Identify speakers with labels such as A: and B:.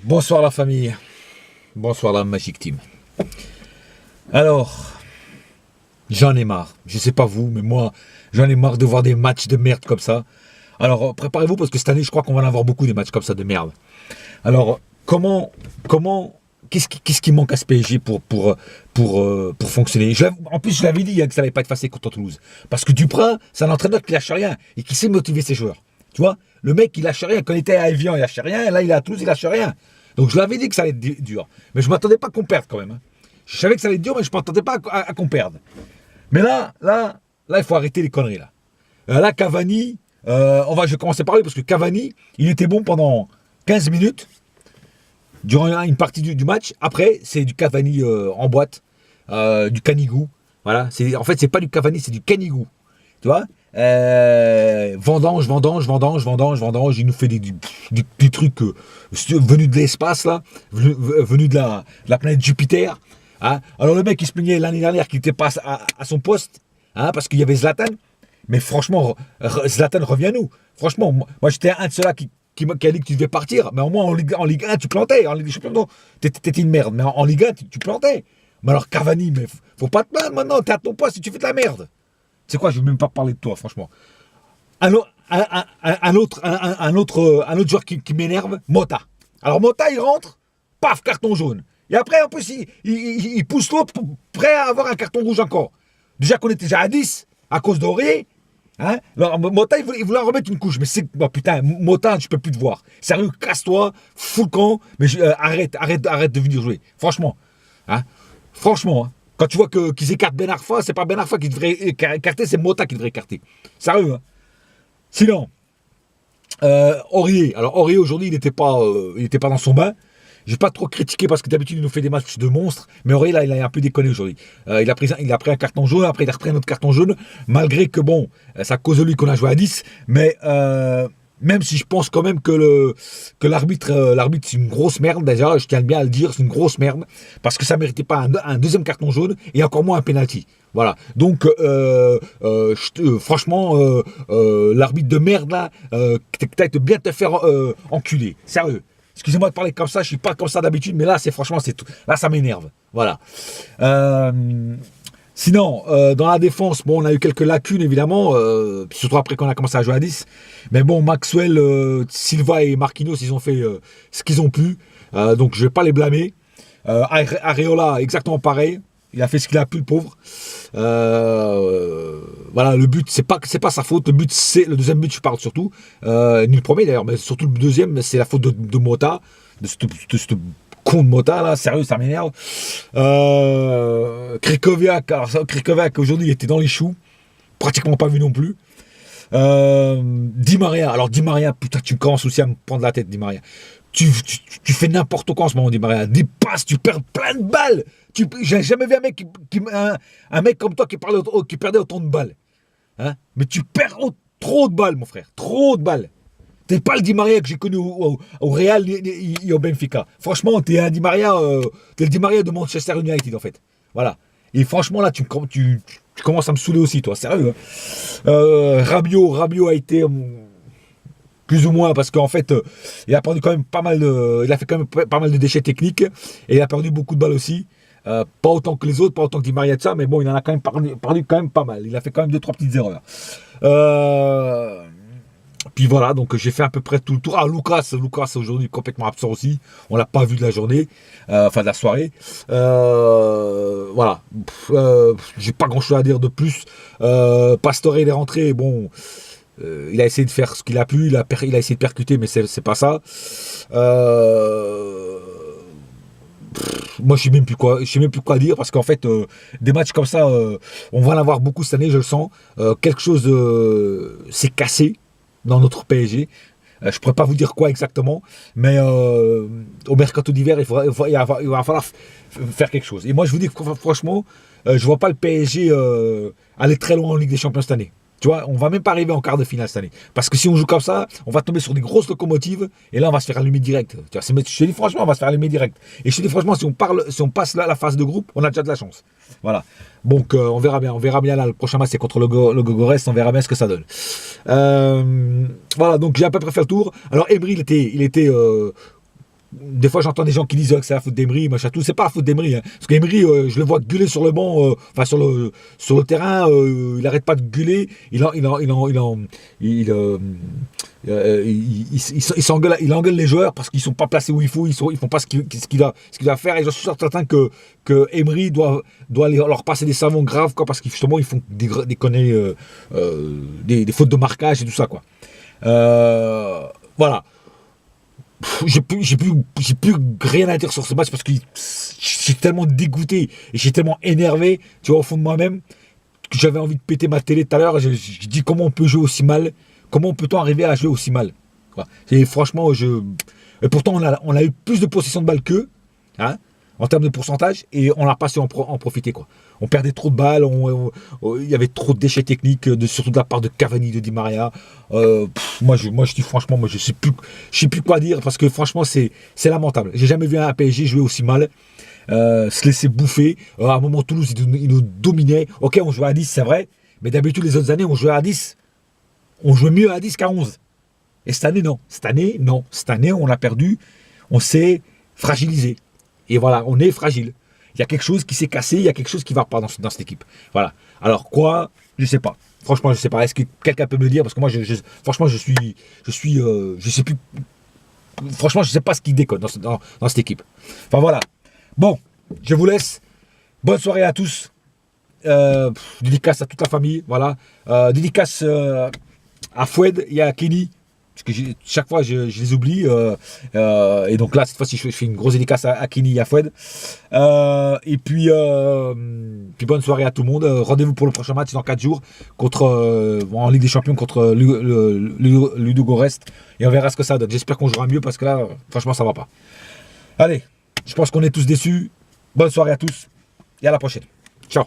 A: Bonsoir la famille, bonsoir la Magic Team. Alors, j'en ai marre, je sais pas vous, mais moi, j'en ai marre de voir des matchs de merde comme ça. Alors, préparez-vous parce que cette année, je crois qu'on va en avoir beaucoup des matchs comme ça de merde. Alors, qu'est-ce qui manque à ce PSG pour fonctionner? En plus, je l'avais dit que ça n'allait pas être facile contre Toulouse. Parce que Duprat, c'est un entraîneur qui lâche rien et qui sait motiver ses joueurs. Tu vois, le mec, il lâche rien. Quand il était à Evian, il lâche rien. Et là, il est à Toulouse, il lâche rien. Donc, je l'avais dit que ça allait être dur. Mais je ne m'attendais pas qu'on perde quand même. Hein. Je savais que ça allait être dur, mais je ne m'attendais pas à qu'on perde. Mais là, il faut arrêter les conneries. Là, Cavani, je vais commencer par lui parce que Cavani, il était bon pendant 15 minutes durant une partie du match. Après, c'est du Cavani en boîte, du canigou. Voilà. En fait, c'est pas du Cavani, c'est du canigou. Tu vois, vendange. Il nous fait des trucs venus de l'espace, là, venus de la planète Jupiter. Hein. Alors, le mec, il se plaignait l'année dernière qu'il n'était pas à son poste, hein, parce qu'il y avait Zlatan. Mais franchement, Zlatan, reviens-nous. Franchement, moi, j'étais un de ceux-là qui a dit que tu devais partir. Mais au moins, en Ligue 1, tu plantais. En Ligue des Champions, t'étais une merde. Mais en Ligue 1, tu plantais. Mais alors, Cavani, mais faut pas te plaindre maintenant. T'es à ton poste et tu fais de la merde. C'est quoi, je ne vais même pas parler de toi, franchement. Un autre joueur qui m'énerve, Mota. Alors, Mota, il rentre, paf, carton jaune. Et après, en plus, il pousse l'autre prêt à avoir un carton rouge encore. Déjà qu'on était déjà à 10 à cause d'Aurier. Hein. Alors, Mota, il voulait en remettre une couche. Mais c'est. Oh, putain, Mota, je peux plus te voir. Sérieux, casse-toi, fous le camp. Mais arrête de venir jouer. Franchement. Hein. Franchement. Hein. Quand tu vois qu'ils écartent Ben Arfa, c'est pas Ben Arfa qui devrait écarter, c'est Mota qui devrait écarter. Sérieux. Hein. Sinon, Aurier. Alors, Aurier, aujourd'hui, il n'était pas dans son bain. Je vais pas trop critiquer parce que d'habitude il nous fait des matchs de monstres, mais Aurier là il a un peu déconné aujourd'hui. Il a pris un carton jaune, après il a repris un autre carton jaune, malgré que bon, ça cause de lui qu'on a joué à 10, mais même si je pense quand même que l'arbitre c'est une grosse merde déjà, je tiens bien à le dire, c'est une grosse merde, parce que ça méritait pas un deuxième carton jaune et encore moins un penalty. Voilà, donc franchement, l'arbitre de merde là, peut-être bien te faire enculer, sérieux. Excusez-moi de parler comme ça, je suis pas comme ça d'habitude, mais là, franchement, c'est tout. Là, ça m'énerve. Voilà. Sinon, dans la défense, bon, on a eu quelques lacunes, évidemment, surtout après qu'on a commencé à jouer à 10. Mais bon, Maxwell, Silva et Marquinhos, ils ont fait ce qu'ils ont pu. Donc, je vais pas les blâmer. Areola, exactement pareil. Il a fait ce qu'il a pu, le pauvre. Voilà, le but, c'est pas sa faute. Le deuxième but, je parle surtout. Ni le premier d'ailleurs, mais surtout le deuxième, c'est la faute de Mota, de ce con de Mota là. Sérieux, ça m'énerve. Krikoviak, aujourd'hui, il était dans les choux, pratiquement pas vu non plus. Di Maria, alors Di Maria, putain, tu commences aussi à me prendre la tête, Di Maria. Tu fais n'importe quoi en ce moment, Di Maria. Des passes, tu perds plein de balles. J'ai jamais vu un mec comme toi qui perdait autant de balles. Hein. Mais tu perds trop de balles, mon frère. Trop de balles. T'es pas le Di Maria que j'ai connu au Real et au Benfica. Franchement, t'es le Di Maria de Manchester United, en fait. Voilà. Et franchement, là, tu commences à me saouler aussi, toi. Sérieux. Hein. Rabiot a été... plus ou moins, parce qu'en fait, il a perdu quand même pas mal il a fait quand même pas mal de déchets techniques, et il a perdu beaucoup de balles aussi. Pas autant que les autres, pas autant que Di Maria de ça, mais bon, il en a quand même perdu quand même pas mal. Il a fait quand même 2-3 petites erreurs. Puis voilà, donc j'ai fait à peu près tout le tour. Ah, Lucas aujourd'hui complètement absent aussi. On l'a pas vu de la journée, enfin de la soirée. Voilà. J'ai pas grand chose à dire de plus. Pastore, il est rentré, bon. Il a essayé de faire ce qu'il a pu, il a essayé de percuter, mais c'est pas ça. Moi, je sais même plus quoi dire, parce qu'en fait, des matchs comme ça, on va en avoir beaucoup cette année, je le sens. Quelque chose s'est cassé dans notre PSG. Je pourrais pas vous dire quoi exactement, mais au mercato d'hiver, il va falloir faire quelque chose. Et moi, je vous dis franchement, je vois pas le PSG aller très loin en Ligue des Champions cette année. Tu vois, on va même pas arriver en quart de finale cette année. Parce que si on joue comme ça, on va tomber sur des grosses locomotives et là, on va se faire allumer direct. Tu vois, je te dis franchement, on va se faire allumer direct. Et je te dis franchement, si on passe là la phase de groupe, on a déjà de la chance. Voilà. Donc, on verra bien. On verra bien là. Le prochain match, c'est contre le Gogorès. On verra bien ce que ça donne. Voilà, donc j'ai à peu près fait le tour. Alors, Emery, il était des fois, j'entends des gens qui disent que c'est la faute d'Emery, machin tout. C'est pas la faute d'Emery. Hein. Parce qu'Emery, je le vois gueuler sur le banc, enfin sur le terrain, il arrête pas de gueuler. Il engueule les joueurs parce qu'ils sont pas placés où il faut. Ils font pas ce qu'il doit faire. Et je suis certain que Emery doit leur passer des savons graves, quoi, parce qu'ils justement ils font des conneries, des fautes de marquage et tout ça, quoi. Voilà. J'ai plus rien à dire sur ce match parce que j'ai tellement dégoûté et j'ai tellement énervé, tu vois, au fond de moi-même, que j'avais envie de péter ma télé tout à l'heure. Je dis comment on peut jouer aussi mal, comment peut-on arriver à jouer aussi mal, quoi. Et franchement, et pourtant on a eu plus de possession de balles qu'eux, hein, en termes de pourcentage, et on n'a pas su en profiter, quoi. On perdait trop de balles, il y avait trop de déchets techniques, surtout de la part de Cavani, de Di Maria. Moi je dis franchement, moi je sais plus quoi dire, parce que franchement c'est lamentable. J'ai jamais vu un PSG jouer aussi mal, se laisser bouffer. À un moment Toulouse il nous dominait. Ok, on jouait à 10, c'est vrai, mais d'habitude les autres années on jouait à 10. On jouait mieux à 10 qu'à 11. Et cette année non. Cette année on a perdu, on s'est fragilisé. Et voilà, on est fragile. Il y a quelque chose qui s'est cassé, il y a quelque chose qui ne va pas dans cette équipe. Voilà. Alors quoi, je ne sais pas. Franchement, je ne sais pas. Est-ce que quelqu'un peut me le dire? Parce que moi, franchement, je sais plus. Franchement, je ne sais pas ce qui déconne dans cette équipe. Enfin voilà. Bon, je vous laisse. Bonne soirée à tous. Dédicace à toute la famille. Voilà. Dédicace à Foued et à Kenny. Parce que chaque fois, je les oublie. Et donc là, cette fois-ci, je fais une grosse dédicace à Kenny et à Foued. Et puis bonne soirée à tout le monde. Rendez-vous pour le prochain match dans 4 jours en Ligue des Champions contre Ludogorets. Et on verra ce que ça donne. J'espère qu'on jouera mieux parce que là, franchement, ça va pas. Allez, je pense qu'on est tous déçus. Bonne soirée à tous et à la prochaine. Ciao.